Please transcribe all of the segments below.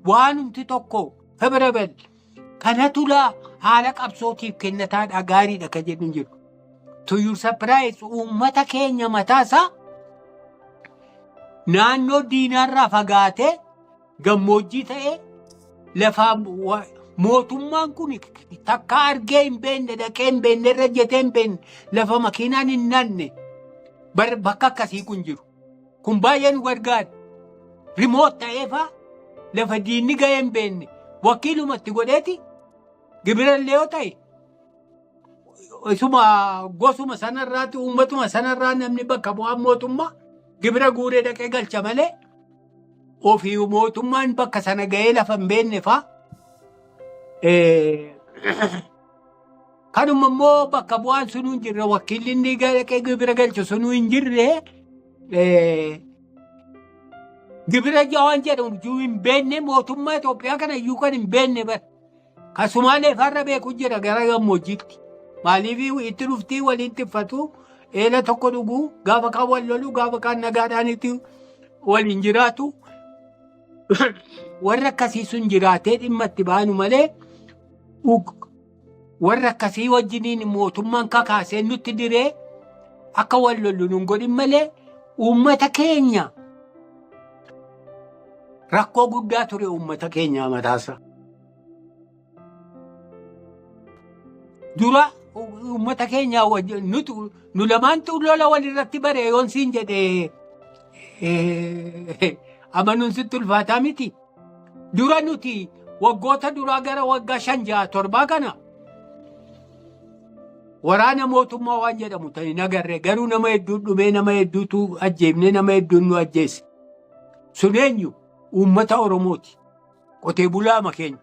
waanumti tokko favorable kanatu laa haala qabsootiif kennataadha gaariidha ka jedhu jiru. To your surprise uummata keenya mataasaa naannoo diinaarraa fagaatee gammoojjii ta'ee lafaa mootummaan kun takka argee hin beekne dhaqee hin beekne irra jetee hin beekne lafa makiinaan hin naanne bakka akkasii kun jiru. Kun baay'ee nu gargaara. Rimoot ta'eefaa lafa diinni ga'ee hin beekne wakiilumatti godheeti gibirallee yoo ta'e isuma gosuma sanarraatti uummatuma sanarraa namni bakka bu'aan mootummaa gibira guuree dhaqee galcha malee ofii mootummaan bakka sana ga'ee lafa hin beekne faa kanuma immoo bakka bu'aan sunuu hin jirre wakiilli inni dhaqee gibira galchu sunuu hin jirre gibira jawaan jedhamu hin beekne mootummaa Itoophiyaa kana iyyuu kan hin beekne bar kasumaalee farra beeku jira gara gammoojjiitti maaliif itti dhuftii waliin tiffatu eela tokko dhuguu gaafa kaan wal lolu gaafa kaan nagaadhaanitti waliin jiraatu warra akkasii sun jiraatee dhimma itti baanu malee warra akkasii wajjiniin mootummaan kakaasee nutti diree akka wal lollu nun godhin malee uummata keenya rakkoo guddaa ture uummata keenya mataasa. Dura uummata keenya nu lamaantu lola walirratti bare yoon siin jedhee amanuun sitti ulfaataa miti. Dura nuti waggoota duraa gara waggaa 5-7 kana waraana mootummaa waan jedhamu ta'e nagarre garuu nama hedduu dhumee nama hedduutu ajjeefne nama hedduun nu ajjeese. Sun eenyu uummata Oromooti. Qotee bulaa keenya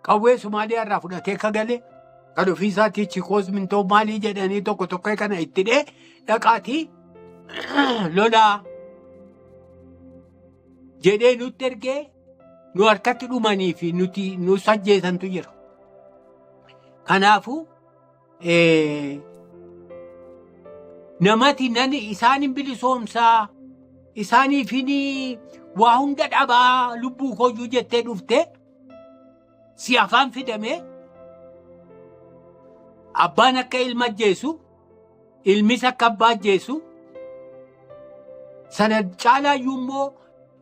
qawwee Somaaliyaa irraa fudhatee kagalee kan ofiisaatii chikoos mintoo maalii jedhanii tokko kana itti dhaqaatii lolaa jedhee nutti ergee nu harkatti dhumanii fi nuti nu ajjeesantu jira. Kanaafuu namati nani isaanin bilisoomsaa isaaniifini waa hunda dhabaa lubbuu koyyuu jettee dhufte si afaan fidamee abbaan akka ilma ajjeesu ilmis akka abbaa ajjeesu sana caalaayyuu immoo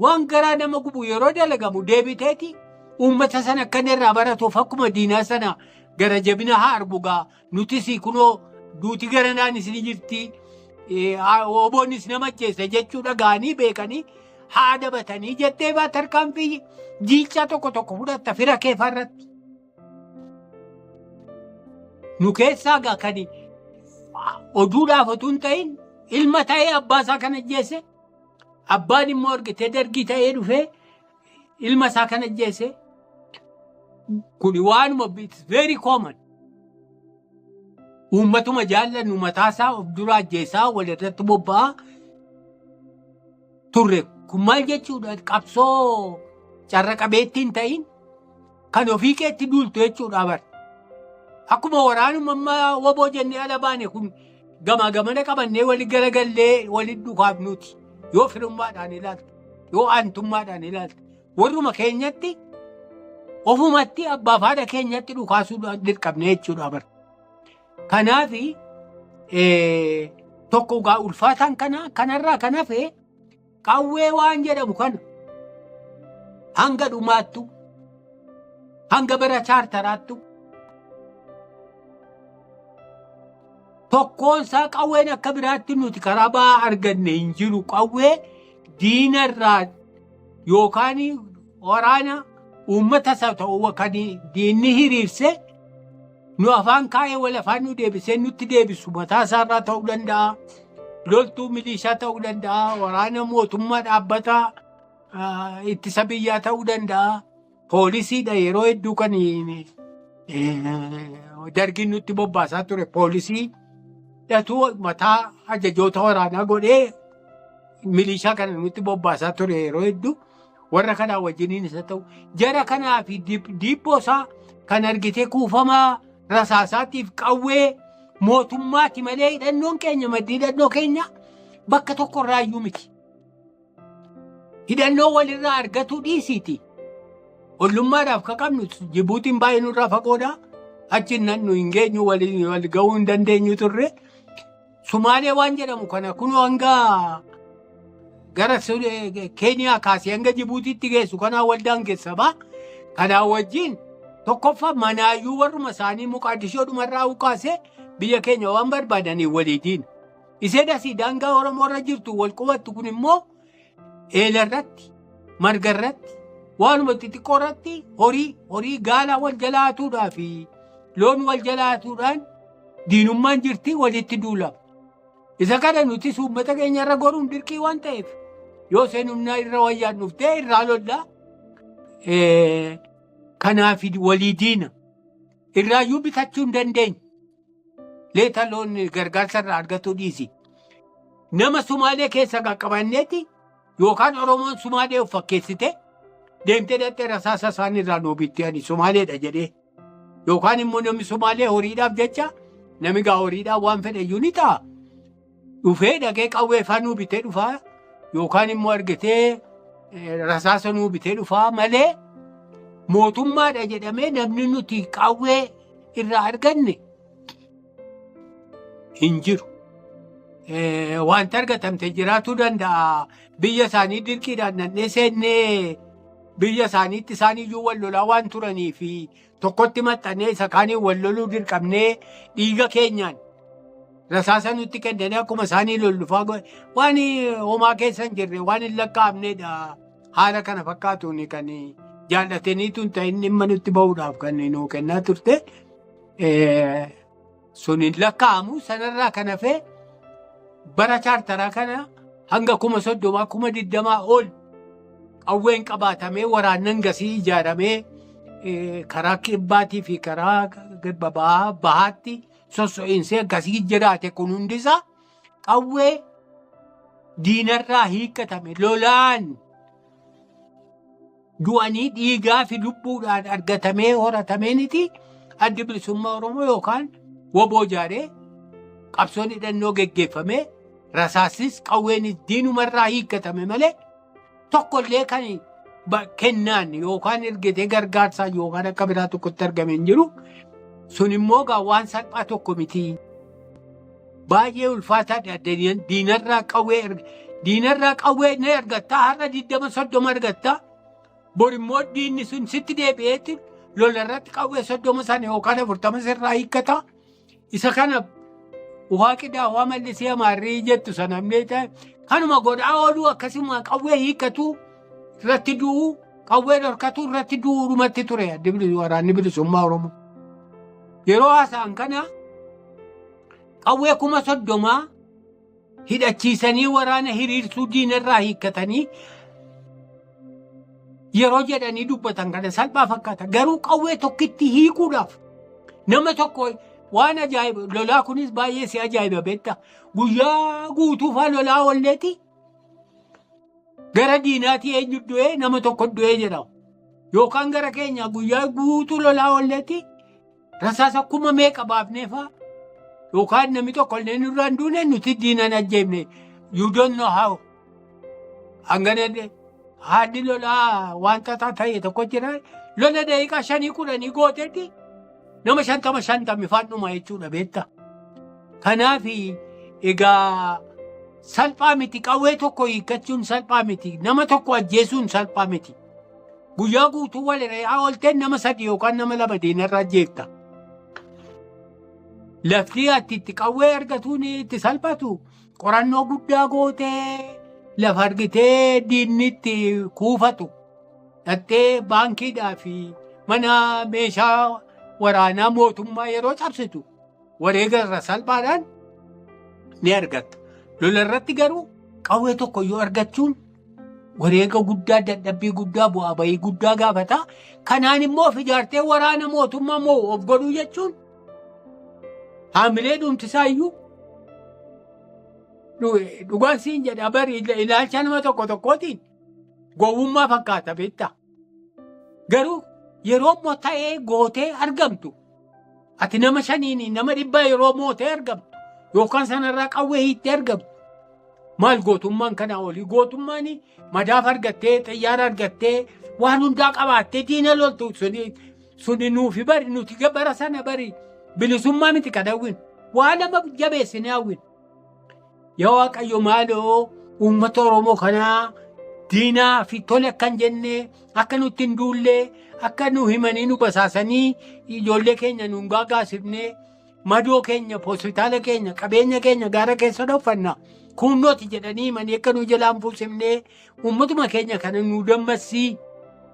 waan garaa nama gubu yeroo dalagamu deebiteeti uummata sana akkan irraa baratuuf akkuma diinaa sana gara jabina haa argugaa nuti si kunoo duuti garanaan isin jirti oboonis nama ajjeese jechuudha gaanii beekanii haa dabatanii jettee tarkaanfii jiilchaa tokko fudhatta fira kee farratti. Nu keessaa gaakanii oduudhaaf otuu hin ta'in ilma ta'ee abbaasaa kan ajjeese abbaan immoo argitee dargii ta'ee dhufee ilma isaa kan ajjeese kuni waanuma very common. Uummatuma jaallannu mataasaa of dura ajjeesaa walirratti bobba'aa turre. Kun maal jechuudha qabsoo carra qabeettii hin ta'in kan ofii keetti duultu jechuudha bar. Akkuma waraanuma amma waboo jennee ala baane kun gamaa gamana qabannee wali garagallee wali dhufaaf nuti yoo firummaadhaan ilaalta yoo aantummaadhaan ilaalta warruma keenyatti ofumatti abbaaf haadha keenyatti dhukaasuudhaan dirqabne jechuudha bar. Kanaafi tokko gaa ulfaataan kanarraa kan hafe qawwee waan jedhamu kana hanga dhumaattu hanga bara chaartaraattu tokkoonsaa qawween akka biraatti nuti karaa ba'aa arganne hin jiru. Qawwee diinarraa yookaan waraana uummata isaa ta'uu kan diinni hiriirse nu afaan kaa'ee wal afaan nu deebisee nutti deebisu mataa isaarraa ta'uu danda'a. Loltuu milishaa ta'uu danda'a. Waraana mootummaa dhaabbataa ittisa biyyaa ta'uu danda'a. Poolisiidha yeroo hedduu kan dargiin nutti bobbaasaa ture. Poolisii dhatu mataa ajajoota waraanaa godhee milishaa kana nutti bobbaasaa ture yeroo hedduu. Warra kanaa wajjiniin isa ta'u jara kanaa fi diibboosaa kan argitee kuufamaa rasaasaatiif qawwee mootummaati malee hidhannoon keenya maddii hidhannoo keenya bakka tokkorraa iyyuu miti. Hidhannoo walirraa argatu dhiisiiti. ollummaadhaaf ka qabnu Jibuutiin baay'ee nurraa fagoodha. Achiin nu hin geenyu wal ga'uu hin dandeenyu turre. Sumaalee waan jedhamu kana kun hanga gara Keeniyaa kaasee hanga Jibuutiitti geessu kanaa waldaan keessa ba'a. Kanaa wajjin tokkoffaa manaayyuu warruma isaanii Muqaadishoodhumarraa ukaasee biyya keenya waan barbaadanii waliitiin. Isee dasii daangaa Oromoorra jirtu wal qubattu kun immoo eelarratti, margarratti, waanuma xixiqqoo irratti horii gaala wal jalaatuudhaa fi loon wal jalaatuudhaan diinummaan jirti walitti duulama. Isa kana nuti uummata keenya irra goruun dirqii waan ta'eef yoo seenumnaa irra wayyaan dhuftee irraa lollaa kanaaf walii diina irraayyuu bitachuu hin dandeenye. Leeta loon gargaarsa irraa argatu dhiisi. Nama Sumaalee keessa qaqqabanneeti yookaan Oromoon Sumaalee of fakkeessite deemtee dhattee rasaasa isaanii irraa noobitti ani Sumaaleedha jedhee yookaan immoo namni Sumaalee horiidhaaf jecha nami gaa horiidhaaf waan fedhayyuu ni ta'a. Dhufee dhaqee qawwee faa nuu bitee dhufaa yookaan immoo argitee rasaasa nuu bitee dhufaa malee mootummaadha jedhamee namni nuti qawwee irraa arganne hin jiru. Wanta argatamte jiraatuu danda'a. Biyya isaanii dirqiidhaan nannee seennee biyya isaaniitti isaaniiyyuu wal lolaa waan turanii fi tokkotti maxxanee isa kaaniin wal loluu dirqamnee dhiiga keenyaan rasaasa nutti kennanii akkuma isaanii lollufaa waan homaa keessa hin jirre waan hin lakkaa'amneedha. Haala kana fakkaatuun kan jaallataniitu hin ta'in dhimma nutti bahuudhaaf kan nuu kennaa turte. Sun hin lakkaa'amu sanarraa kan hafee bara chaartaraa kana hanga 30,000 20,000 ol qawween qabaatamee waraannan gasii ijaaramee karaa kibbaatii fi karaa bahaatti sosso'iinsee gasii jiraate kun hundisaa qawwee diinarraa hiikkatame lolaan du'anii dhiigaa fi lubbuudhaan argatamee horatameeniti addi bilisummaa Oromoo yookaan woboo ijaaree qabsoon hidhannoo geggeeffame rasaasis qawweenis diinumarraa hiikkatame malee tokkollee kan kennaan yookaan ergetee gargaarsaa yookaan akka biraa tokkotti argame hin jiru. Sun immoo waan salphaa tokko miti. Baay'ee ulfaataadha diinarraa qawwee ni argattaa har'a 20-30 argattaa. Bor immoo diinni sun sitti deebi'eetti lolarratti qawwee 30 sana yookaan 40 sirraa hiikkata. Isa kana waaqidhaa waa mallisee amaarrii jettu sanamnee ta'e kanuma godhaa ooluu akkasuma qawwee hiikkatu irratti du'u qawwee dhorkatu irratti du'uudhumatti ture waraanni bilisummaa Oromoo. Yeroo haasa'an kana qawwee 30,000 hidhachiisanii waraana hiriirsuu diinarraa hiikkatanii yeroo jedhanii dubbatan kana salphaa fakkaata. Garuu qawwee tokkitti hiikuudhaaf nama tokko waan ajaa'iba lolaa kunis baay'ee si ajaa'iba beektaa guyyaa guutuufaa lolaa olleeti gara diinaatii eenyu du'ee nama tokko du'ee jedhamu yookaan gara keenya guyyaa guutuu lolaa olleeti rasaasa kuma meeqa baafneefaa yookaan namni tokko illee nurraan duune nuti diinan ajjeefne you don't know how hangana haalli lolaa wanta ta'e tokko jira lola daqiiqaa 5-10 gooteeti. Nama 50 faadhuma jechuudha beektaa. Kanaaf egaa salphaa miti qawwee tokko hiikkachuun salphaa miti nama tokko ajjeesuun salphaa miti. Guyyaa guutuu walirraa oolteen nama 3 yookaan nama 2 diinarraa ajjeefta. Lafti ati itti qawwee argatuun itti salphatu qorannoo guddaa gootee lafa argitee diinni itti kuufatu dhattee baankiidhaa fi mana meeshaa waraanaa mootummaa yeroo cabsitu wareega irra salphaadhaan ni argatta. Lolarratti garuu qawwee tokko yoo argachuun wareega guddaa dadhabbii guddaa bu'aa bahii guddaa gaafata. Kanaan immoo of ijaartee waraana mootummaa moo of godhuu jechuun haamilee dhumtisaayyuu dhugaan siin jedha bari ilaalcha nama tokkootiin gowwummaa fakkaata beektaa. Garuu yeroo immoo ta'ee gootee argamtu ati nama 5 nama 100 yeroo mootee argamtu yookaan sanarraa qawwee hiittee argamtu maal gootummaan kanaa olii gootummaan madaaf argattee xiyyaara argattee waan hundaa qabaattee diina loltu suni nuufi bari nuti bara sana bari bilisummaa miti kadhawwin waan nama jabeessine hawwin. Yaa Waaqayyo maaloo uummata Oromoo kanaa diinaa fi tole akkan jenne akka nutti hin duullee akka nu himanii nu basaasanii ijoollee keenya nuun gaagaasifnee madoo keenya hospitaala keenya qabeenya keenya gaara keessa dhoofanna kunnooti jedhanii himanii akka nu jalaan fuusifnee uummatuma keenya kana nu dammassii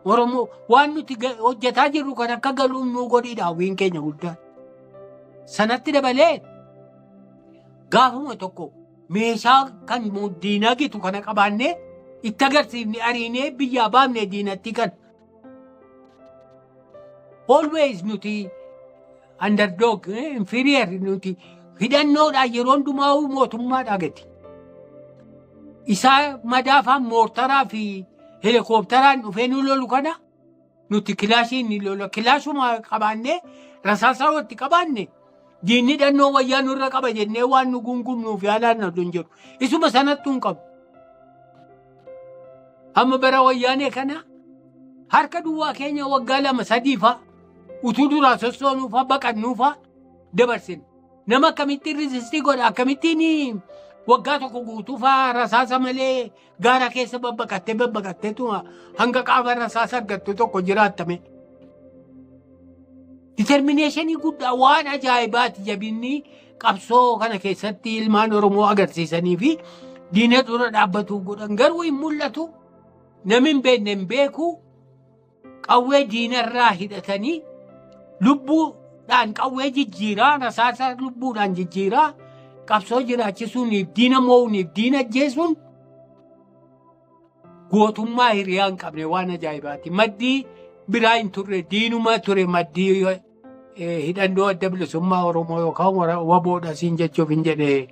Oromoo waan nuti hojjetaa jirru kan akka galuun nu godhiidha hawwiin keenya guddaan. Sanatti dabalee gaafuma tokko meeshaa kan diinaa gitu kana qabaannee itti agarsiifne ariinee biyyaa baafne diinatti kan. Always nuti underdog, inferior nuti hidhannoodhaan yeroo hundumaa mootummaadhaa gati. Isaa madaafaan moortaraa fi helikoophteraan dhufee nu lolu kana nuti kilaashiin ni lola. Kilaashuma qabaannee rasaasaa walitti qabaanne diinni hidhannoo wayyaa nurra qaba jennee waan nu gungumnuuf yaalaan na hin jiru. Isuma sanattuu hin qabu. Amma bara wayyaanee kana harka duwwaa keenya waggaa 2-3 utuu duraa sossoonuufaa baqannuufaa dabarsine. Nama akkamittiin resistii godha akkamittiin waggaa tokko guutuufaa rasaasa malee gaara keessa babbaqatteetu hanga qaama rasaasa argattu tokko jiraattame. Determineeshinii guddaa waan ajaa'ibaati jabinni qabsoo kana keessatti ilmaan Oromoo agarsiisanii fi diina dura dhaabbatuuf godhan garuu hin mul'atu. Namni hin beekne hin beeku qawwee diinarraa hidhatanii lubbuudhaan qawwee jijjiiraa rasaasa lubbuudhaan jijjiiraa qabsoo jiraachisuuniif diina mo'uuniif diina ajjeesuun gootummaa hiriyaa hin qabne waan ajaa'ibaati. Maddii biraa hin turre diinuma ture maddii hidhannoo adda bilisummaa Oromoo yookaan waboodha siin jechuuf hin jedhee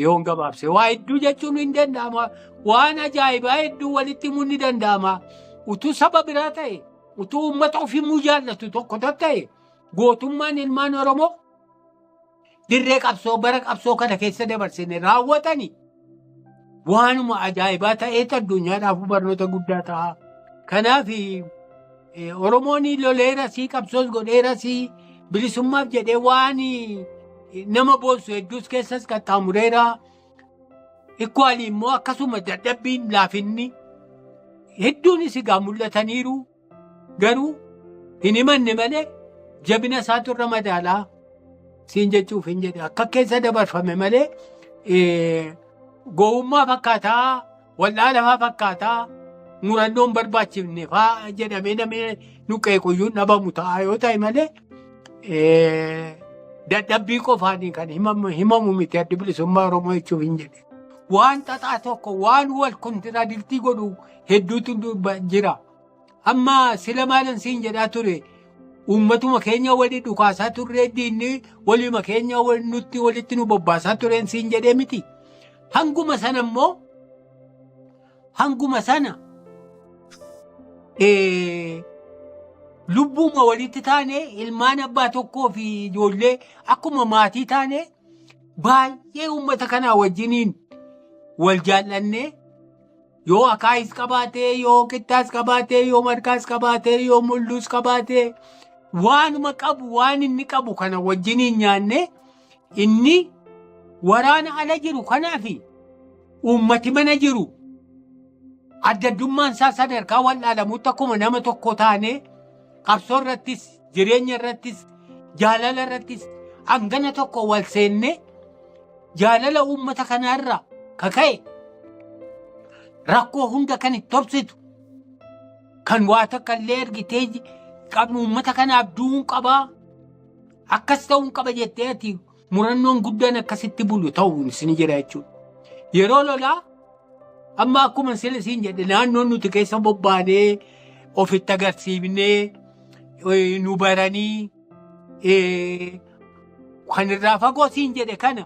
yoon gabaabse. Waa hedduu jechuun hin danda'ama. Waan ajaa'ibaa hedduu walitti himuun ni danda'ama. Utuu saba biraa ta'e, utuu uummata ofii jaallatu tokko ta'e, gootummaan ilmaan Oromoo dirree qabsoo bara qabsoo kana keessa dabarsine raawwatani. Waanuma ajaa'ibaa ta'eetu addunyaadhaaf barnoota guddaa ta'a. Kanaaf Oromoon loleerasii qabsoos godheerasii bilisummaaf jedhee waan nama boonsu hedduus keessas qaxxaamureera. Ikkuwaalii immoo akkasuma dadhabbiin laafinni hedduunis egaa mul'ataniiru. Garuu hin himanne malee jabina isaatu irra madaalaa siin jechuuf hin jedhe akka keessa dabarfame malee gowwummaa fakkaataa wallaalafaa fakkaataa murannoon barbaachifne faa jedhamee namni nuqee quyyuun dhabamu ta'a yoo ta'e malee dadhabbii qofaanii kan himamu miti adda bilisummaa Oromoo jechuuf hin jedhe. Waan xaxaa tokko waan wal kontiraadiktii godhu hedduutu jira. Amma sila maalan siin jedhaa ture uummatuma keenya walii dhukaasaa turre diinni walima keenya nutti walitti nu bobbaasaa tureen siin jedhee miti. Hanguma sana immoo hanguma sana lubbuuma walitti taane ilmaan abbaa tokkoo fi ijoollee akkuma maatii taane baay'ee uummata kanaa wajjiniin wal jaallannee yoo akaayis qabaatee yoo qixxaas qabaatee yoo marqaas qabaatee yoo mul'uus qabaatee waanuma qabu waan inni qabu kana wajjiniin nyaanne inni waraana ala jiru kanaafi uummati mana jiru addaddummaan isaa sadarkaa wal'aalamuutti akkuma nama tokko taane qabsoo irrattis jireenya irrattis jaalala irrattis hangana tokko wal seenne jaalala uummata kanaarra kaka'e rakkoo hunda kan itti tobsitu kan waa takka illee ergitee qabnu uummata kanaaf du'uun qabaa akkas ta'uun qaba jettee ati murannoon guddaan akkasitti bulu ta'uun isin jira jechuudha. Yeroo lolaa amma akkuma siin jedhe naannoon nuti keessa bobbaanee ofitti agarsiifnee nu baranii kan irraa fagoo siin jedhe kana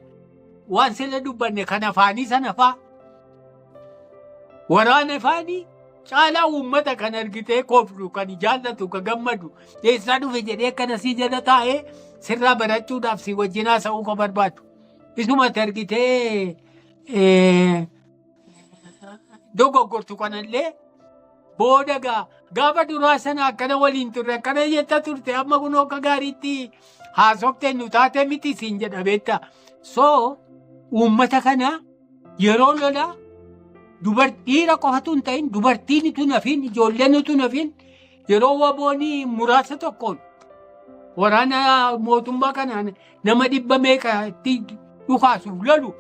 waan sila dubbanne kan afaanii sana faa waraana afaanii caalaa uummata kan argitee kooflu kan jaallatu kan gammadu eessaa dhufe jedhee akkana sii jala taa'ee sirraa barachuudhaaf si wajjin haasa'uu kan barbaadu. Isumatti argitee dogoggortu kanallee booda gaafa duraa sana akkana waliin turre akkana jetta turte amma kunoo akka gaariitti haasofte nu taate miti siin jedha beektaa. So uummata kana yeroo lola dhiira qofatu hin ta'in dubartiinitu nafin ijoolleenutu nafin yeroo waboonii muraasa tokkoon waraana mootummaa kanaan nama 100 itti dhukaasuuf lolu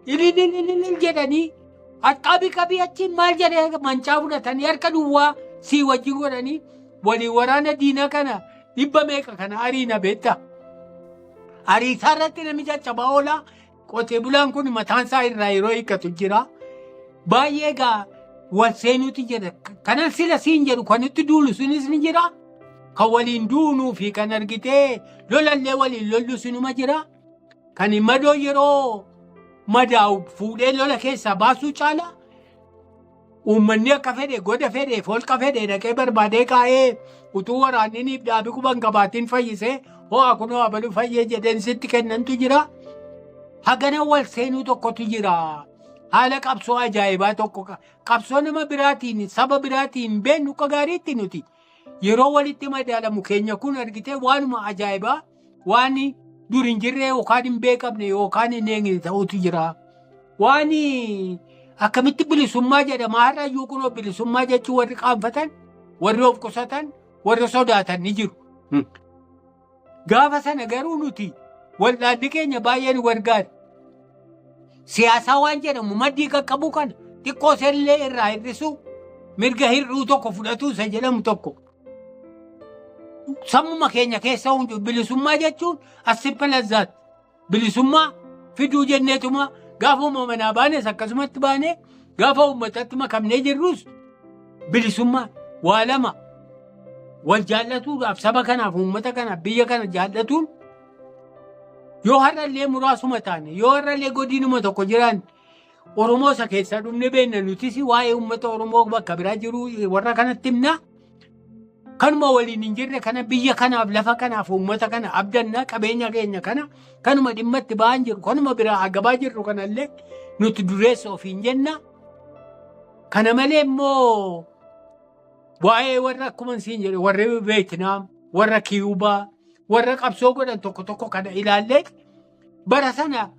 ililililil jedhanii qabii achiin maal jedhee mancaa fudhatanii harka duwwaa sii wajjin godhanii walii waraana diina kana 100 kana ariina beektaa. Ariisaa irratti namicha cabaa oolaa qotee bulaan kun mataan isaa irraa yeroo hiikkatu jira. Baay'ee wal seenuuti jira. Kanan sila siin jedhu kan itti duulu sunis ni jira. Kan waliin duunuu fi kan argitee lolallee waliin lollu sunuma jira. Kan madoo yeroo madaa'u fuudhee lola keessaa baasuu caala. Uummanni akka fedhe goda fedhe holqa fedhe dhaqee barbaadee kaa'ee utuu waraanniif dhaabii quban qabaatiin fayyisee ho'a kunoo abaluu fayyee jedheen sitti kennantu jira. Hagana wal seenuu tokkotu jira. Haala qabsoo ajaa'ibaa tokko qabsoo nama biraatiin saba biraatiin beennu akka gaariitti nuti yeroo walitti madaalamu keenya kun argitee waanuma ajaa'ibaa waan dur hin jirre yookaan hin beekamne yookaan hin eegne ta'utu jira. Waan akkamitti bilisummaa jedhama har'ayyuu kunoo bilisummaa jechuun warri qaanfatan warri of qusatan warri sodaatan ni jiru. Gaafa sana garuu nuti wal'aanni keenya baay'ee nu gargaara. Siyaasaa waan jedhamu maddii qaqqabu kana xiqqoo sellee irraa hir'isu mirga hir'uu tokko fudhatu isa jedhamu tokko. Sammuma keenya keessa hundu bilisummaa jechuun asippa lazzaati. Bilisummaa fiduu jenneetuma gaafa manaa baanes akkasumatti baanee gaafa uummatatti makamnee jirrus bilisummaa waa lama wal jaallatuudhaaf saba kanaaf uummata kanaaf biyya kana jaallatuun yoo har'allee muraasuma taane yoo har'allee godinuma tokko jiran Oromoo isa keessaa dhumne beekna nutis waa'ee uummata Oromoo bakka biraa jiru warra kanatti himna. Kanuma waliin hin jirre kana biyya kanaaf lafa kanaaf uummata kana abdanna qabeenya keenya kana kanuma dhimma itti ba'an jiru kanuma biraa agabaa jirru kanallee nuti dureessa ofiin jenna. Kana malee immoo waa'ee warra akkuma siin jedhe warra Veetinaam warra Kiyuubaa warra qabsoo godhan tokko kana ilaallee bara sana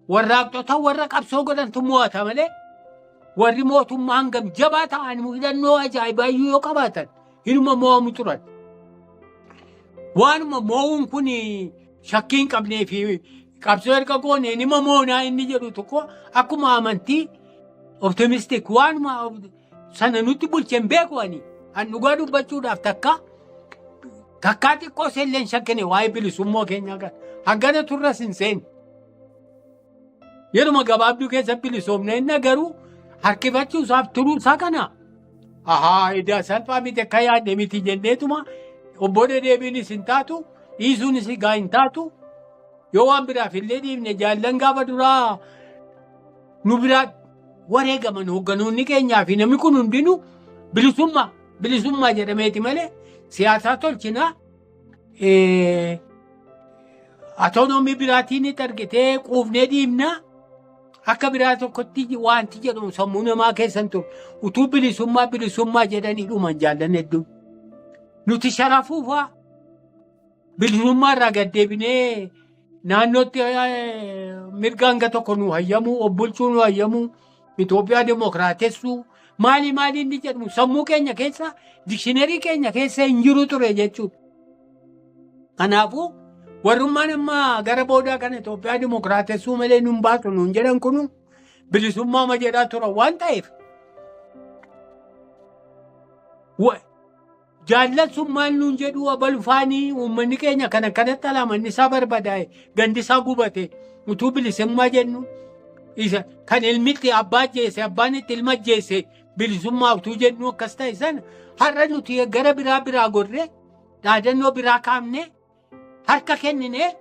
warraaqxota warra qabsoo godhantu mo'ata malee warri mootummaa hangam jabaa ta'an hidhannoo ajaa'ibaayyuu yoo qabaatan hinuma mo'amu turan. Waanuma mo'uun kun shakkii hin qabnee fi qabsoo erga goone nima moonaa inni jedhu tokko akkuma amantii optimistik waanuma sana nutti bulcheen beeku ani an dhugaa dubbachuudhaaf takkaa xiqqoo seelleen shakkine waa'ee bilisummaa keenyaa kan hangana turras hin seenne. Yeruma gabaabduu keessa bilisoomne inni garuu harkifachuusaaf turuusaa kana. Edaa salphaa miti akka yaadne miti jenneetuma obbo dedeebiinis hin taatu dhiisuunis gaa hin taatu yoo waan biraaf illee dhiifne jaallan gaafa duraa nu biraa wareegaman hoogganoonni keenyaa fi namni kun hundinuu bilisummaa jedhameeti malee siyaasaa tolchinaa atoonoomii biraatiin itti argitee quufnee dhiibnaa. Akka biraa tokkotti wanti jedhamu sammuu namaa keessan ture utuu bilisummaa jedhanii dhuman jaallan hedduu. Nuti sharafuufaa bilisummaa irraa gaddeebinee naannootti mirga hanga tokko nu hayyamu obbulchuu nu hayyamu Itoophiyaa dimokiraatessuu maali inni jedhamu sammuu keenya keessa dikshiinarii keenya keessa hin jiru ture jechuudha. Kanaafuu warrummaan amma gara boodaa kana Itoophiyaa dimokiraatessuu malee nun baatu nun jedhan kunu bilisummaa ma jedhaa tura waan ta'eef. Jaallatsummaan nun jedhu abalufaanii uummanni keenya kana kanatti alaamanni isaa barbadaa'e gandi isaa gubate utuu bilisummaa jennu kan ilmitti abbaa jeesse abbaan itti ilma jeesse bilisummaa utuu jennu akkas ta'e sana har'a nuti gara biraa gorree dhaadannoo biraa kaafne. Harka kennine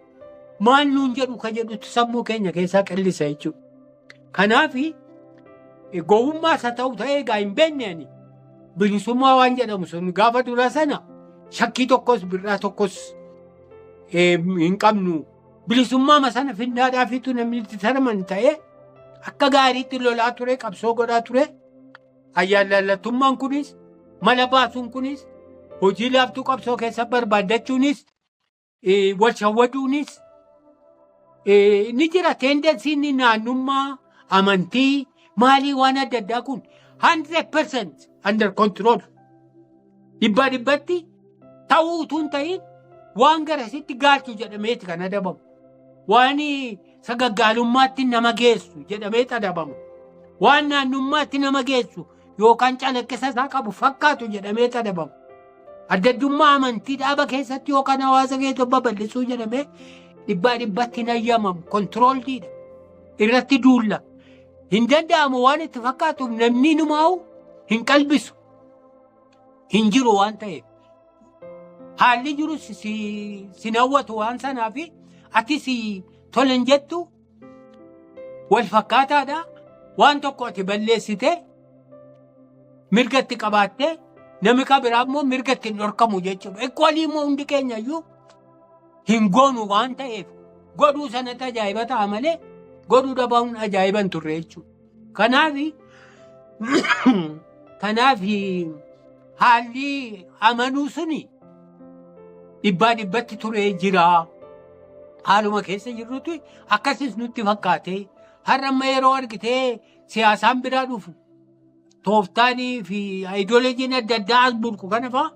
maal nuun jedhu ka jedhutti sammuu keenya keessaa qillisa jechuudha. Kanaaf gowwummaas haa ta'u ta'ee egaa hin beekne ani bilisummaa waan jedhamu sun gaafa dura sana shakkii tokkos birraa tokkos hin qabnu. Bilisummaa sana finnaadhaafitu namni itti sarman ta'ee akka gaariitti lolaa ture qabsoo godhaa ture. Ayyaallallattummaan kunis mala baasuun kunis hojii laaftuu qabsoo keessa barbaaddachuunis wal shawwaduunis ni jira. Teendensiin naannummaa amantii maalii waan adda addaa kun 100% under control. Dhibbaa dhibbatti ta'uu utuu hin ta'in waan garasitti gaalchu jedhameeti kan adabamu. Waan sagaggaalummaatti nama geessu jedhameeti adabamu. Waan naannummaatti nama geessu yookaan calaqqisa isaa qabu fakkaatu jedhameeti adabamu. Adda addummaa amantii dhaaba keessatti yookaan hawaasa keessatti babal'isuu jedhamee dhibbaa dhibbatti hin ayyamamu. Kontirooldiidha. Irratti duulla. Hin danda'amu waan itti fakkaatuuf namni numaa'u hin qalbisu. Hin jiru waan ta'eef. Haalli jiru sin hawwatu waan sanaaf atis tolan jettu wal fakkaataadha. Waan tokko ati balleessite mirgatti qabaatte namni biraa immoo mirgatti hin dhorkamu jechuudha. Ekwalii immoo hundi keenya iyyuu hin goonu waan ta'eef godhuu sanatti ajaa'iba ta'a malee godhuu dhabuun ajaa'iba hin turre jechuudha. Kanaaf haalli amanuu suni dhibbaa dhibbatti turee jira. Haaluma keessa jirrutu akkasis nutti fakkaate. Har'a amma yeroo argitee siyaasaan biraa dhufu tooftaanii fi ayidooloojiin adda addaa as burku kana fa'a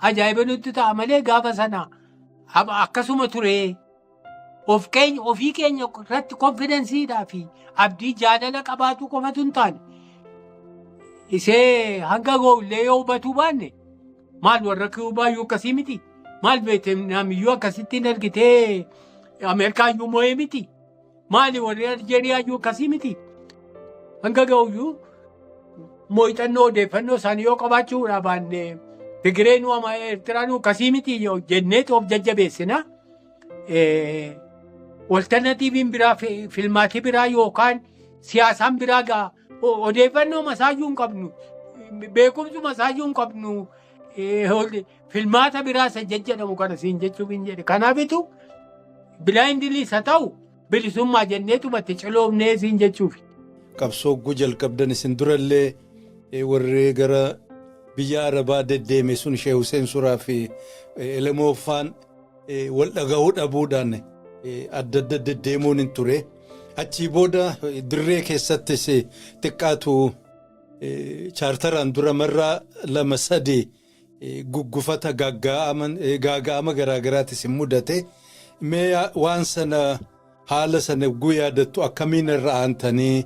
ajaa'iba nutti ta'a malee gaafa sana akkasuma ture. Ofii keenya irratti konfidensiidhaa fi abdii jaalala qabaatu qofatu hin taane isee hanga goollee yoo hubatuu baanne maal warra Kiubaayyuu akkasii miti. Maal Veetnaamiyyuu akkasittiin argitee Ameerikaayyuu moo'ee miti. Maali warri Aljeeriyaayyuu akkasii miti. Hanga ga'uyyuu moo'ixannoo odeeffannoo isaanii yoo qabaachuudha baanne Tigireenuu ama Eertiraanuu akkasii miti jenneeti of jajjabeessina. Alternatiiviin biraa filmaatii biraa yookaan siyaasaan biraa ga'a odeeffannoo masaayyuu hin qabnu. Beekumsu masaayyuu hin qabnu. Filmaata biraa isa jedhamu kana siin jechuuf hin jedhe. Kanaafitu bilaayindiliis haa ta'u bilisummaa jenneetumatti ciloomnee siin jechuuf. Qabsoo jalqabdan isin durallee warri gara biyya Arabaa deddeeme sun Sheekh Hussein Suraa fi Elemoofaan wal dhaga'uu dhabuudhaan adda adda deddeemuun hin ture. Achii booda dirree keessattis xiqqaatu chaartaraan dura marraa 2-3 guggufata gaaga'ama garaagaraatis hin mudate. Mee waan sana haala sana yaadattu akkamiin irra aantanii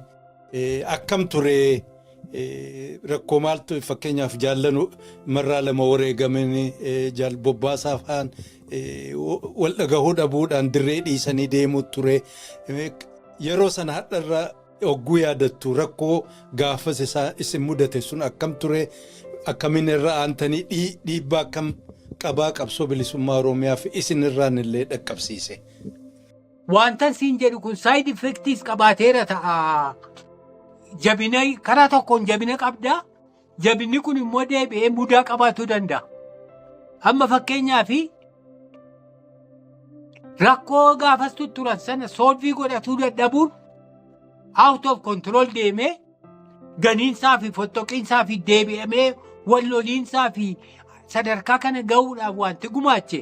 akkam ture rakkoo maaltu fakkeenyaaf jaallanu marraa 2 wareegamanii bobbaasaa fa'aan wal dhagahuu dhabuudhaan dirree dhiisanii deemuu ture. Yeroo sana hadharra ogguu yaadattu rakkoo gaafas isin mudate sun akkam ture akkamiin irra aantanii dhiibbaa akkam qabaa qabsoo bilisummaa Oromiyaa fi isin irraan illee dhaqqabsiise. Wanta siin jedhu kun side effects qabaateera ta'a. Jabina karaa tokkoon jabina qabda. Jabinni kun immoo deebi'ee mudaa qabaatuu danda'a. Amma fakkeenyaaf rakkoo gaafas tutturan sana solvii godhatuu dadhabuun out of control deemee ganiinsaa fi fottoqiinsaa fi deebi'amee wal loliinsaa fi sadarkaa kana ga'uudhaaf wanti gumaache.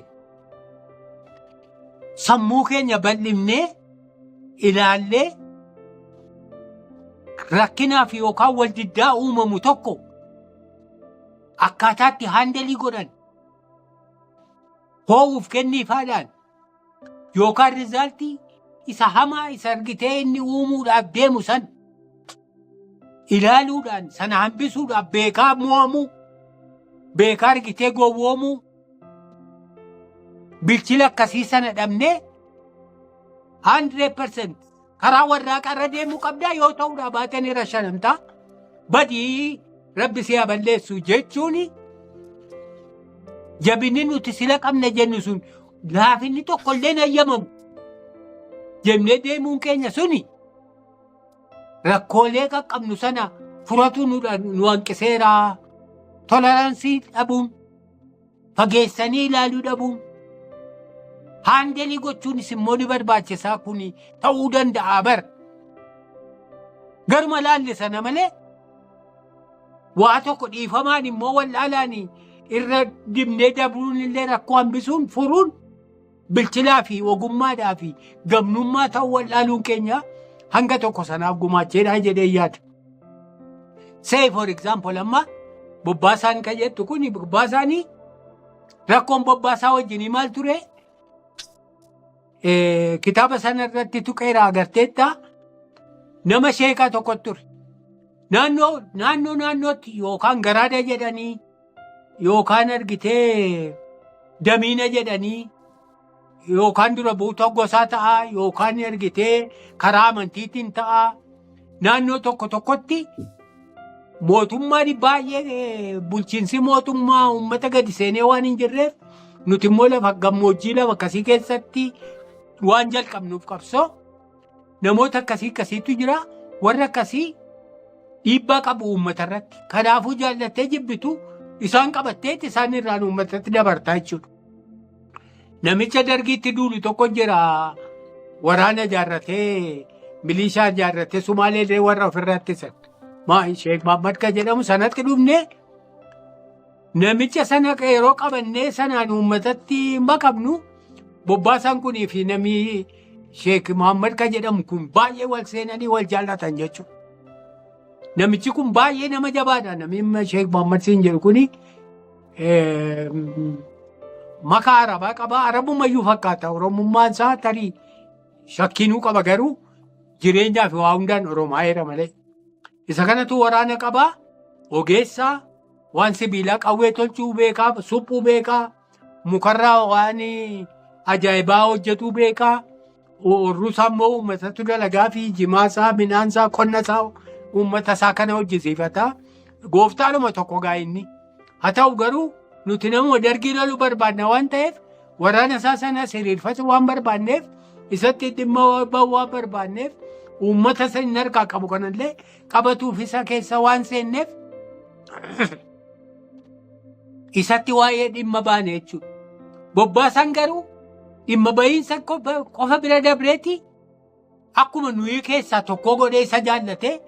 Sammuu keenya bal'ifnee ilaallee rakkinaaf yookaan wal diddaa uumamu tokko akkaataatti haandalii godhan ho'uuf kenniifaadhaan yookaan rizaaltii isa hamaa isa argitee inni uumuudhaaf deemu san ilaaluudhaan sana hambisuudhaaf beekaa mo'amuu beekaa argitee gowwoomuu bilchila akkasii sana dhabnee 100% karaa warraaqarra deemuu qabdaa yoo ta'uudha baatan irra shanamtaa badii rabbi si balleessu jechuun jabinni nuti sila qabna jennu sun laafinni tokkollee hayyamamu jennee deemuun keenya suni rakkoolee qaqqabnu sana furatu nu hanqiseera. Toleransii dhabuun fageessanii ilaaluu dhabuun haandalii gochuunis immoo ni barbaachisaa kun ta'uu danda'a bar garuma laalle sana malee waa tokko dhiifamaan immoo wallaalaan irra dibnee dabruun illee rakkoo hambisuun furuun bilchilaa fi ogummaadhaa fi gamnummaa ta'uu wallaaluun keenya hanga tokko sanaaf gumaacheedhaa jedhee yaada. Say for example amma bobbaasaan kan jettu kun bobbaasaanii rakkoon bobbaasaa wajjinii maal ture? Kitaaba sana irratti tuqeera agarteetta nama sheekaa tokko ture. Naannootti yookaan garaada jedhanii yookaan argitee damiina jedhanii yookaan dura buutoo gosaa ta'a yookaan argitee karaa amantiitiin ta'a. Naannoo tokkotti mootummaan baay'ee bulchiinsi mootummaa uummata gadi seenee waan hin jirreef nuti immoo lafa gammoojjii lafa akkasii keessatti waan jalqabnuuf qabsoo namoota akkasiitu jira warra akkasii dhiibbaa qabu uummata irratti kanaafuu jaallattee jibbitu isaan qabatteetti isaan irraan uummatatti dabartaa jechuudha. Namicha dargiitti duulu tokko jira waraana ijaarratee milishaa ijaarratee Sumaalee warra ofirratti isan. Sheek Mahammad kan jedhamu sanatti dhufnee namicha sana yeroo qabannee sanaan uummatatti maqabnu bobbaasaan kunii fi namni Sheek Mahammad kan jedhamu kun baay'ee wal seenanii wal jaallatan jechuudha. Namichi kun baay'ee nama jabaadha. Namni Sheek Mahammad siin jedhu kuni makaa Arabaa qaba. Arabummayyuu fakkaata. Oromummaan isaa tarii shakkiinuu qaba garuu jireenyaa fi waa hundaan Oromaa'eera malee. Isa kanatu waraana qabaa, ogeessaa, waan sibiilaa qawwee tolchuu beekaa, suphuu beekaa, mukarraa waan ajaa'ibaa hojjetuu beekaa, oorruusaa immoo uummatatu dalagaa fi jimaasaa, midhaansaa, qonnasaa uummata isaa kana hojjisiifata. Gooftaadhuma tokko gaa'inni. Haa ta'u garuu nuti nama dargii loluu barbaadna waan ta'eef waraana isaa sana siriirfatu waan barbaanneef isatti dhimma ba'uu waan barbaanneef uummata sana harkaa qabu kanallee qabatuuf isa keessa waan seenneef isatti waa'ee dhimma baane jechuudha. Bobbaasaan garuu dhimma bahiinsa qofa bira dabreeti akkuma nuyi keessaa tokko godhee isa jaallatee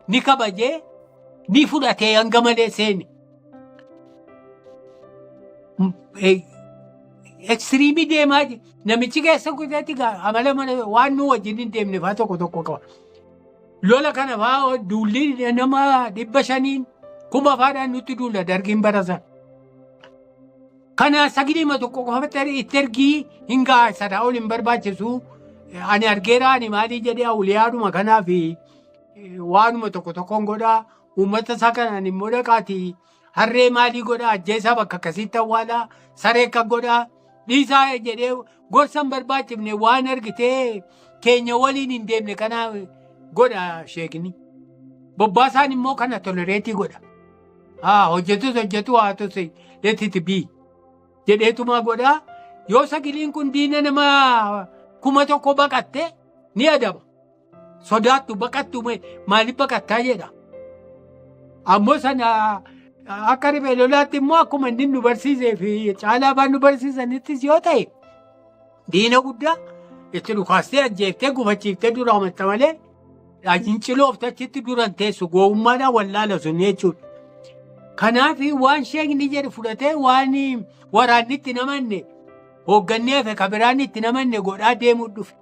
ni kabajee ni fudhatee hanga malee seeni. Ekstiriimii deemaa namichi keessa kuteetti amala waan nu wajjin hin deemne fa'aa tokko qaba. Lola kana fa'aa duulli nama 500 kuma fa'aadhaan nutti duula dargiin barasan. Kana sagilima tokko qofatti itti ergii hin ga'a sadaa ol hin barbaachisu. Ani argeera ani maalii jedhee awuliyaadhuma kanaaf waanuma tokkoon godhaa uummata isaa kanaan immoo dhaqaatii harree maalii godhaa ajjeesaa bakka akkasiitti awwaalaa saree kan godhaa. Dhiisaa jedhee gorsa hin barbaachifne waan argitee keenya waliin hin deemne kana godha sheekni. Bobbaasaan immoo kana tolereetii godha. Hojjetu haa tusi leetiti bii jedheetuma godha. Yoo sagiliin kun diina nama 1,000 baqatte ni adaba. Sodaattu baqattu maaliif baqattaa jedha. Ammoo sana akka riphee lolaatti immoo akkuma inni nu barsiisee fi caalaa baan nu barsiisanittis yoo ta'e diina guddaa itti dhukaastee ajjeeftee gufachiiftee dura amatta malee ciloofte achitti duran teessu gowwummaadhaan wallaala sun jechuudha. Kanaaf waan sheekni jedhu fudhatee waan waraanni itti namanne hooggannee fi kabiraan itti namanne godhaa deemuu dhufe.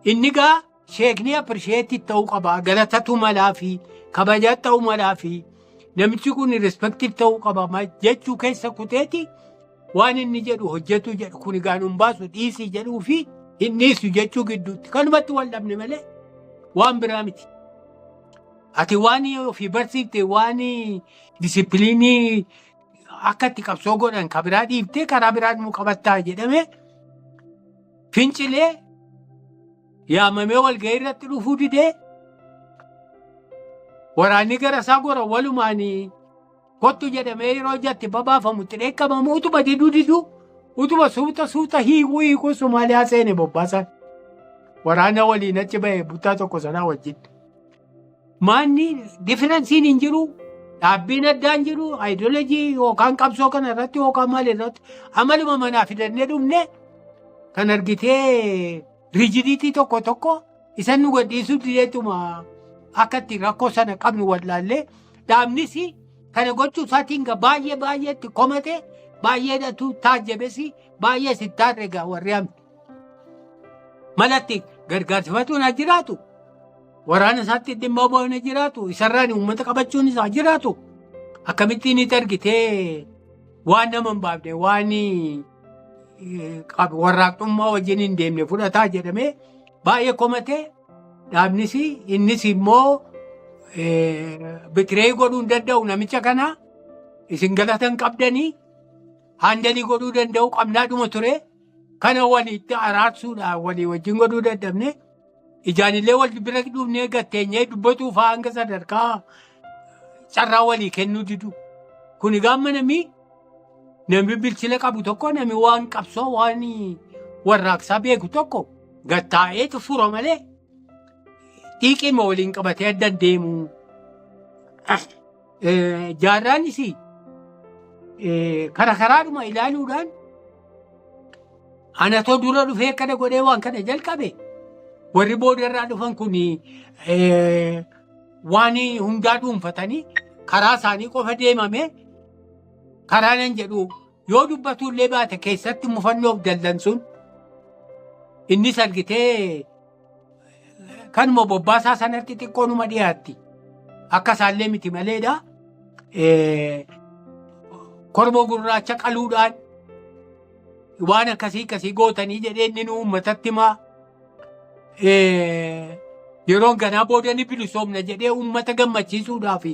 Inni gaa sheekni appirisheetii ta'uu qaba galatatu malaa fi kabajaa ta'uu malaa fi namichi kun respective ta'uu qaba jechuu keessa kuteeti waan inni jedhu hojjetu jedhu kun gaanuun baasu dhiisii jedhuu fi hin dhiisu jechuu gidduutti kanumatti wal dhabne malee waan biraa miti. Ati waan ofii barsiifte waan disipiliinii akka itti qabsoo godhan kabiraa dhiiftee karaa biraan nu qabattaa jedhame fincilee yaamamee walgahii irratti dhufuu didee waraanni gara isaa gora walumaan kottu jedhamee yeroo jatti babaafamu itti dheekkamamu utuma diduu utuma suuta hiikuu Somaaliyaa seene Bobbaasaan waraana waliin achi ba'e buttaa tokko sanaa wajjin. Maanni difiransiin hin jiru dhaabbiin addaan jiru ayidoolojii yookaan qabsoo kana irratti yookaan maal irratti amaluma manaa fidannee dhumne kan argitee riijidiitii tokko isan nu gadhiisuu dideetuma akka itti rakkoo sana qabnu wallaallee dhaabnis kana gochuu isaatiin baay'eetti komate baay'eedhatu taajjabesi baay'ee sittaarra egaa warri hamti. Malatti gargaarsifatuun haa jiraatu. Waraana isaatti dhimma ba'uun haa jiraatu. Isarraan uummata qabachuun isaa jiraatu. Akkamittiin itti argitee waan nama hin baafne waan warraaqxummaa wajjin hin deemne fudhataa jedhamee baay'ee komate dhaabnis innis immoo bitiree godhuu hin danda'u namicha kana isin galatan qabdanii haandalii godhuu danda'u qabnaadhuma ture kana walitti araarsuudhaan walii wajjin godhuu dadhabne ijaanillee wal bira dhufnee gatteenyee dubbatuu fa'aa hanga sadarkaa carraa walii kennuu didu. Kuni gaamma namni bilchila qabu tokko namni waan qabsoo waan warraaqsaa beeku tokko gattaa'eetu fura malee dhiiqima waliin qabatee adda deemu. Jaarraanis karaadhuma ilaaluudhaan anatoo dura dhufee akkana godhee waan kana jalqabe warri boodarraa dhufan kun waan hundaa dhuunfatanii karaa isaanii qofa deemame karaa nan jedhu yoo dubbatullee baate keessatti mufannoof dallansuun innis argitee kanuma bobbaasaa sanatti xiqqoonuma dhiyaatti akka isaallee miti maleedha. Kormoo gurraacha qaluudhaan waan akkasii gootanii jedhee inni uummatatti himaa yeroon ganaa booda ni bilisoomna jedhee uummata gammachiisuudhaaf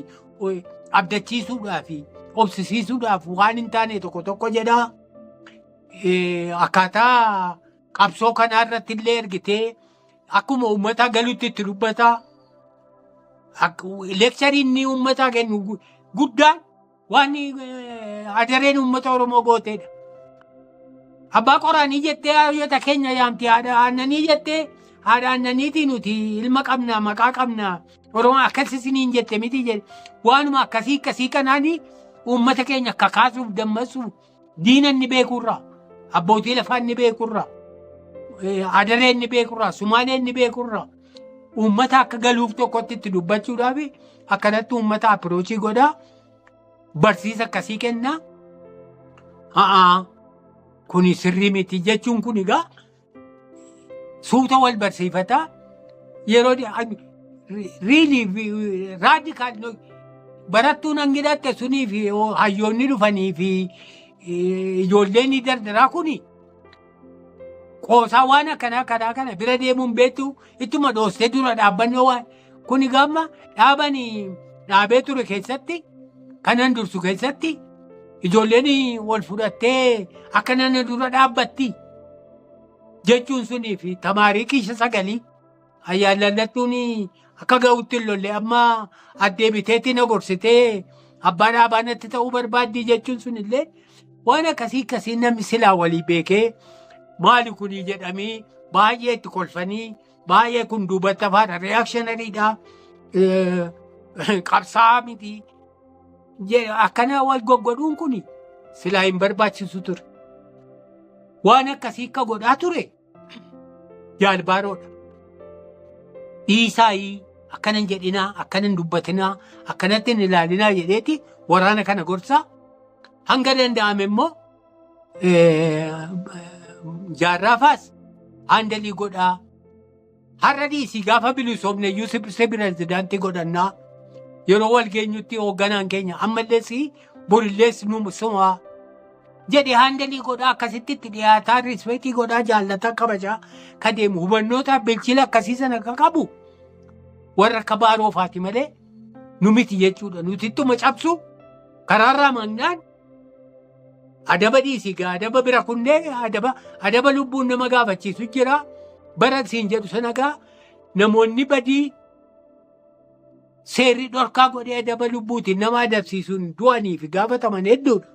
abdachiisuudhaaf obsisiisuudhaaf waan hin taane tokko jedhaa. Akkaataa qabsoo kanaa irratti illee ergitee akkuma uummataa galuutti itti dubbataa. Leekchariin inni uummataa kennu guddaan waan adareen uummata Oromoo gooteedha. Abbaa qoraanii jettee hayyoota keenya yaamti haadha aannanii jettee haadha aannaniitii nuti ilma qabnaa maqaa qabnaa Oromoo akkasisiniin jette miti jedhe waanuma akkasii kanaanii uummata keenya kakaasuuf dammasuuf diina inni beekurraa abbootii lafaa inni beekurraa adaree inni beekurraa sumaalee inni beekurraa uummata akka galuuf tokkotti itti dubbachuudhaaf akkanatti uummata apiroochii godhaa barsiisa akkasii kennaa. Kuni sirrii miti jechuun kun egaa suuta wal barsiifataa yeroo raadikaal barattuun hangidhatte sunii fi hayyoonni dhufanii fi ijoolleen dardaraa kuni qoosaa waan akkanaa kana bira deemuun beektu ittuma dhoostee dura dhaabbannoo waan kuni gamma dhaabee ture keessatti kanan dursu keessatti ijoolleen wal fudhattee akka nana dura dhaabbatti jechuun sunii fi tamaarii kiisha sagalii ayyaallallattuun akka ga'utti lolle amma addeebiteetti na gorsitee abbaa dhaabaanatti ta'uu barbaaddii jechuun sunillee waan akkasii namni silaa walii beekee maali kunii jedhamii baay'ee itti kolfanii baay'ee kun duubatti afaadha reakshinariidha qabsaa miti. Akkana wal goggodhuun kun silaa hin barbaachisu ture. Waan akkasii akka godhaa ture jaalbaaroodha. Dhiisaayii akkanan jedhinaa akkanan dubbatinaa akkanatti hin ilaalinaa jedheeti waraana kana gorsaa hanga danda'ame immoo jaarraafaas haandalii godhaa. Har'a dhiisii gaafa bilisoomne iyyuu pirezidaantii godhannaa. Yeroo wal geenyutti hoogganaan keenya ammallees borillees sumaa jedhe haandalii godhaa akkasitti itti dhiyaataa rispeetii godhaa jaallataa kabajaa ka deemu hubannoota bilchila akkasii sana akka qabu warra akka baaroofaati malee nu miti jechuudha. Nuti ittuma cabsu karaarraa mannaan adaba dhiisigaa adaba bira kunnee adaba lubbuun nama gaafachiisu jira bara siin jedhu sanagaa namoonni badii. Seerri dhorkaa godhee adaba lubbuutiin nama adabsiisuun du'anii fi gaafataman hedduudha.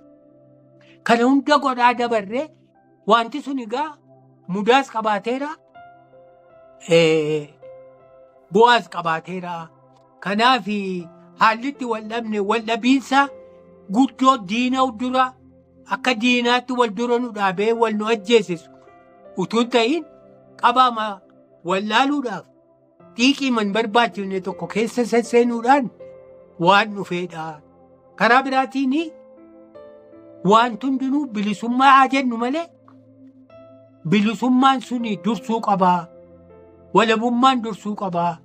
Kana hunda godhaa dabarree wanti sun egaa mudaas qabaateera bu'aas qabaateera. Kanaaf haallitti wal dhabne wal dhabiinsa guddoo diina dura akka diinaatti wal dura nu dhaabee wal nu ajjeesisu utuu ta'in qabaama wal laaluudhaaf. Dhiiqii man barbaachifne tokko keessa sesseenuudhaan waan dhufeedha. Karaa biraatiin wanti hundinuu bilisummaa haa jennu malee bilisummaan suni dursuu qabaa. Walabummaan dursuu qabaa.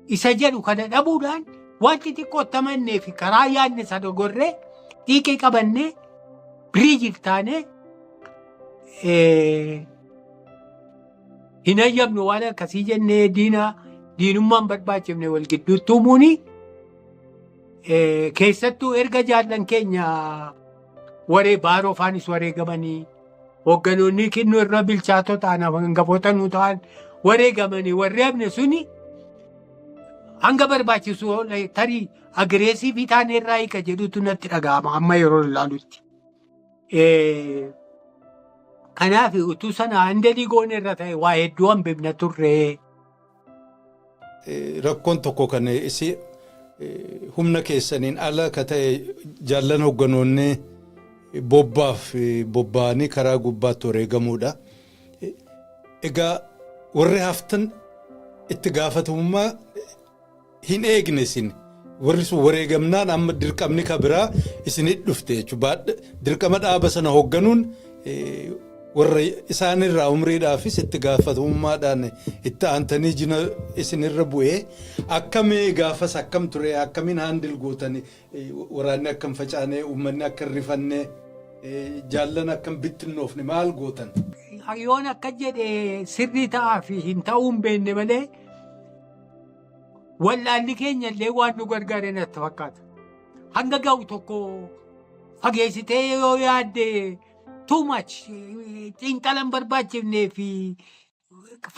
Isa jedhu kana dhabuudhaan wanti xiqqootti amannee fi karaa yaadne sana gorree xiiqii qabannee biriijii taanee hin ayyamnu waan akkasii jennee diinummaan barbaachifne wal gidduutti uumuuni. Keessattuu erga jaallan keenya baaroo faanis wareegamanii hoogganoonni kennuu irra bilchaatoo ta'an hangafoota nu ta'an wareegamanii warri hafne suni hanga barbaachisu tarii agireesiivii taane irraa hiika jedhutu natti dhaga'ama amma yeroo ilaalutti. Kanaaf utuu sana handalii goone irra ta'e waa hedduu hambifna turre. Rakkoon tokko kan isi humna keessaniin ala ka ta'e jaallan hoogganoonni bobba'anii karaa gubbaatti wareegamuudha. Egaa warri haftan itti gaafatamummaa hin eegne isin warri sun wareegamnaan amma dirqamni ka biraa isinit dhufte jechuudha. Dirqama dhaaba sana hoogganuun warra isaanirraa umriidhaafis itti gaafatamummaadhaan itti aantanii jina isinirra bu'ee akkamii gaafas akkam ture akkamiin haandil gootanii waraanni akkam facaanee uummanni akka rifannee jaallan akkam bittinnoofne maal gootan? Yoon akka jedhe sirrii ta'aa fi hin ta'uu hin beekne malee wallaalli keenya illee waan nu gargaare natti fakkaata. Hanga ga'u tokko fageessitee yoo yaadde too much xiinxalan barbaachifnee fi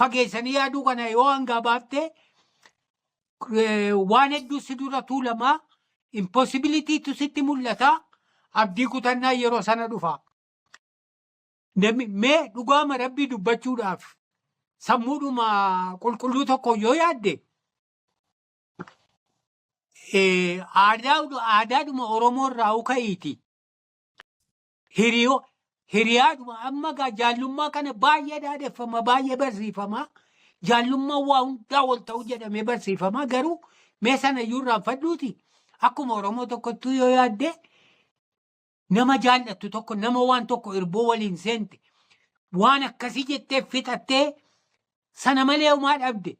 fageessanii yaaduu kana yoo hanga baafte waan hedduu si dura tuulamaa impossibilitytu sitti mul'ata. Abdii kutannaa yeroo sana dhufa. Mee dhugaama rabbii dubbachuudhaaf sammuudhuma qulqulluu tokko yoo yaadde aadaadhuma Oromoo irraa ka'iiti. Hiriyaadhuma amma jaallummaa kana baay'ee dhaadeffama baay'ee barsiifama. Jaallummaa waa hundaa wal ta'u jedhamee barsiifama. Garuu mee sana iyyuu irraanfadhuuti akkuma Oromoo tokkottuu yoo yaadde nama jaallattu tokko nama waan tokko irboo waliin seente waan akkasii jettee fixattee sana malee homaa dhabde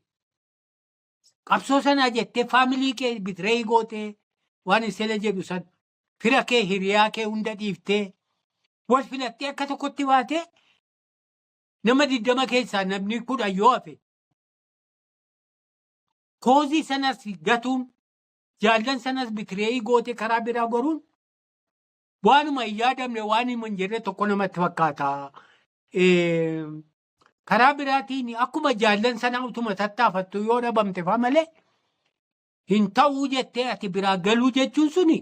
qabsoo sanaa jettee faamilii kee bitireeyi gootee waan isela jedhu san fira kee hiriyaa kee hunda dhiiftee wal filattee akka tokkotti baatee nama 20 keessaa namni 10 yoo hafe koozii sanas gatuun jaallan sanas bitireeyi gootee karaa biraa goruun waanuma hin yaadamne waan hin jirre tokko namatti fakkaata. Karaa biraatiin akkuma jaallan sana utuma tattaafattu yoo dhabamte fa malee hin ta'uu jettee ati biraa galuu jechuun suni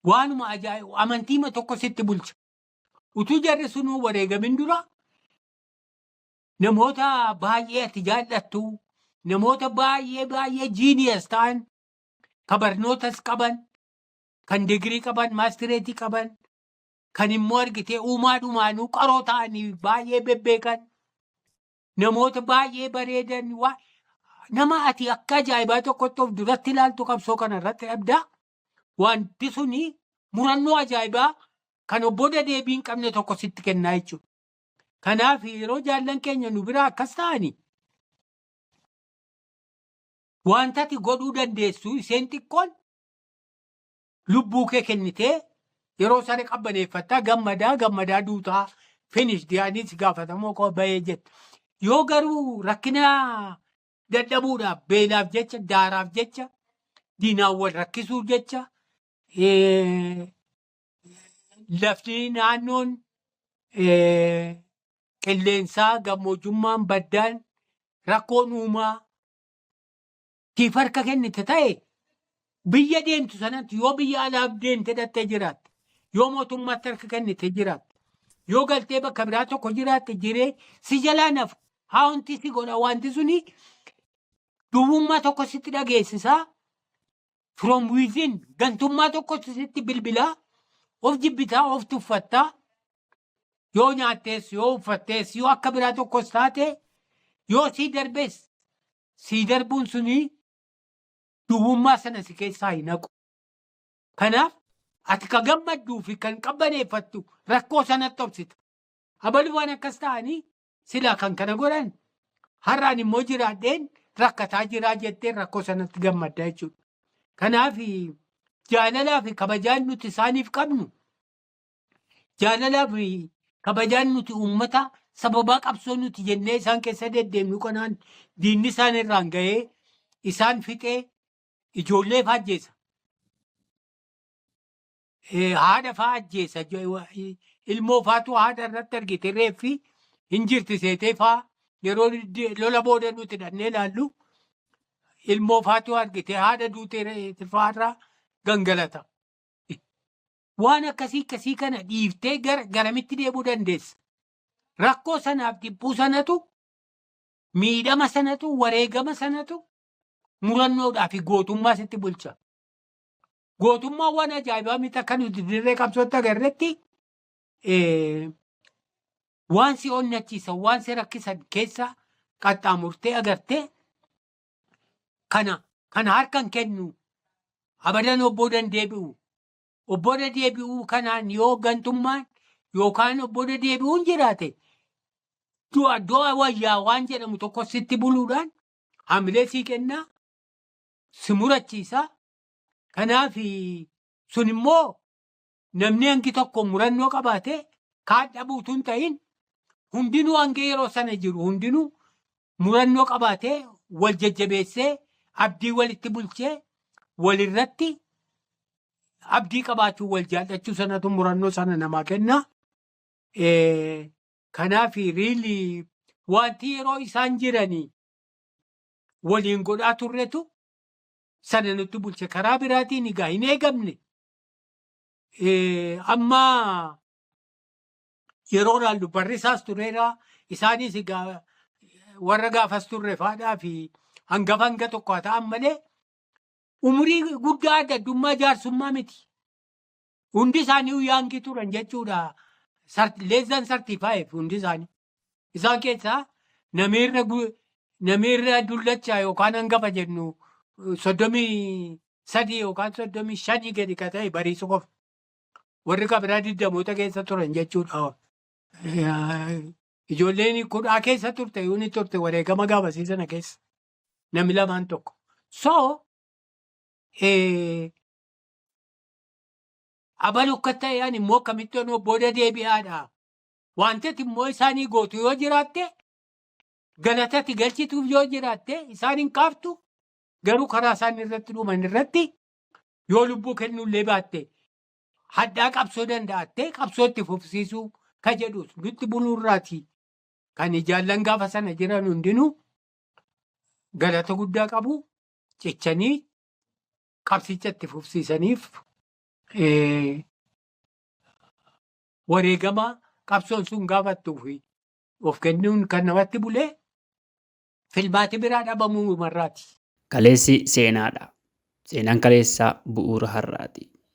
waanuma ajaa'iba amantiima tokko sitti bulcha. Utuu jarri sunuu wareegamin dura namoota baay'ee ati jaallattu namoota baay'ee jiiniyas ta'an kan barnootas qaban kan digirii qaban maastireetii qaban kan immoo argitee uumaadhumaanuu qaroo ta'anii baay'ee bebbeekan namoota baay'ee bareedan nama ati akka ajaa'ibaa tokkotti of duratti ilaaltu qabsoo kana irratti dhabdaa wanti suni murannoo ajaa'ibaa kan obboda deebii hin qabne tokko sitti kennaa jechuudha. Kanaaf yeroo jaallan keenya nu biraa akkas ta'anii wanta ati godhuu dandeessu isheen xiqqoon lubbuu kee kennitee yeroo sana qabbaneeffattaa gammadaa duutaa finish diyaaniis gaafatamoo koo bahee jette. Yoo garuu rakkina dadhabuudhaaf beelaaf jecha daaraaf jecha diinaan wal rakkisuuf jecha lafti naannoon qilleensaa gammoojjummaan baddaan rakkoon uumaa tiif harka kennite ta'e biyya deemtu sanatti yoo biyya alaaf deemte dhattee jiraatte yoo mootummaatti harka kennite jiraatte yoo galtee bakka biraa tokko jiraatte jiree si jalaa nafu haa wanti si godha wanti suni duwwummaa tokko sitti dhageessisaa from within gantummaa tokko sitti bilbilaa of jibbitaa of tuffattaa yoo nyaattees yoo uffattees yoo akka biraa tokkos taate yoo sii darbees sii darbuun suni duwwummaa sana si keessaa hin haqu. Kanaaf ati ka gammadduu fi kan qabbaneeffattu rakkoo sanatti obsita. Abalumaan akkas ta'anii silaa kan kana godhan har'aan immoo jiraadheen rakkataa jiraa jettee rakkoo sanatti gammaddaa jechuudha. Kanaaf jaalalaa fi kabajaan nuti isaaniif qabnu jaalalaa fi kabajaan nuti uummata sababaa qabsoo nuti jennee isaan keessa deddeemnu kanaan diinni isaan irraan ga'ee isaan fixee ijoollee fa'aa ajjeesa. Haadha fa'aa ajjeesa. Ilmoo faatu haadha irratti argite reeffi hin jirti seetee fa'aa yeroo lola booda nuti dhannee ilaallu ilmoo faatu argite haadha duutee fa'aarraa gangalata. Waan akkasii kana dhiiftee garamitti deemuu dandeessa. Rakkoo sanaaf dhibbuu sanatu miidhama sanatu wareegama sanatu murannoodhaa fi gootummaa sitti bulcha. Gootummaan waan ajaa'ibaa miti akka nuti dirree qabsootti agarretti waan si onnachiisan waan si rakkisan keessa qaxxaamurtee agartee kana harkan kennu abadan obboodan deebi'u. Obbooda deebi'uu kanaan yoo gantummaan yookaan obbooda deebi'uun jiraate du'a wayyaa waan jedhamu tokko sitti buluudhaan hamilee sii kennaa si murachiisaa. Kanaaf sun immoo namni hangi tokko murannoo qabaatee kaan dhabuutu hin ta'in hundinuu hanga yeroo sana jiru hundinuu murannoo qabaatee wal jajjabeessee abdii walitti bulchee walirratti abdii qabaachuu wal jaallachuu sanatu murannoo sana namaa kenna. Kanaaf riili wanti yeroo isaan jiranii waliin godhaa turretu sana nutti bulche karaa biraatiin egaa hin eegamne. Amma yeroo ilaallu barrisaas tureera isaanis egaa warra gaafas turre faadhaa fi hanga tokko haa ta'an malee umurii guddaa addaddummaa jaarsummaa miti. Hundi isaanii yaangii turan jechuudha. Leezan sartiifaayeef hundi isaanii. Isaan keessaa namiirra dullachaa yookaan hangafa jennu 33 yookaan 35 gadi ka ta'e bariisu qofa. Warri kabiraa 20 keessa turan jechuudha. Ijoolleen 10 keessa turte yuuni turte wareegama gaafasii sana keessa. Namni lamaan tokko. Abalu akka ta'an immoo akkamitti booda deebi'aadha. Wanti immoo isaanii gootu yoo jiraatte galatatti galchituuf yoo jiraatte isaan hin kaaftu garuu karaa isaan irratti dhuman irratti yoo lubbuu kennullee baatte haddaa qabsoo danda'atte qabsoo itti fufsiisuu ka jedhus nutti buluurraati. Kan jaallan gaafa sana jiran hundinuu galata guddaa qabu cichanii qabsicha itti fufsiisaniif wareegama qabsoon sun gaafattuu fi of kennuun kan namatti bulee filmaati biraa dhabamuu marraati. Kaleessi seenaadha. Seenaan kaleessaa bu'uura har'aati.